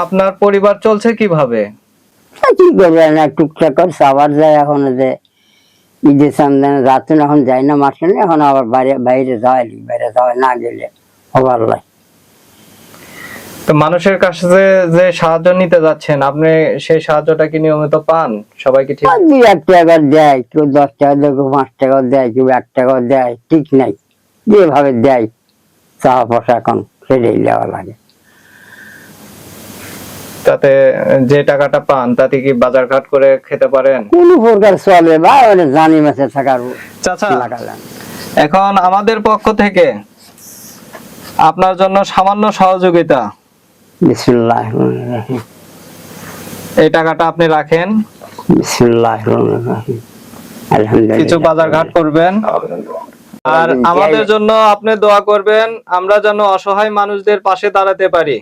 আপনার পরিবার চলছে কিভাবে? কি করবে না, টুকটাক করে সাবার যায়। এখন যে ঈদের সামনে যাচ্ছেন, এখন যাই না মাসে, এখন আবার বাইরে যাওয়া না গেলে হবার লাগে। তো মানুষের কাছে যে সাহায্য নিতে যাচ্ছেন, আপনি সেই সাহায্যটা কি নিয়মিত পান? সবাই কি ঠিক? 2-1 টাকা দেয়, কেউ 10 টাকা দেয়, কেউ 5 টাকা দেয়, কেউ 1 টাকা দেয়, ঠিক নাই যেভাবে দেয় চাওয়া পয়সা এখন সেটাই দেওয়া লাগে। তাতে যে টাকাটা পান তাতে কি বাজার ঘাট করে খেতে পারেন? কোন প্রকার চলে বা জানি মাসে থাকার চাচা, লাগালেন। এখন আমাদের পক্ষ থেকে আপনার জন্য সামান্য সহযোগিতা, বিসমিল্লাহ, এই টাকাটা আপনি রাখেন, বিসমিল্লাহ, আলহামদুলিল্লাহ। কিছু বাজার ঘাট করবেন, আর আমাদের জন্য আপনি দোয়া করবেন, আমরা যেন অসহায় মানুষদের পাশে দাঁড়াতে পারি।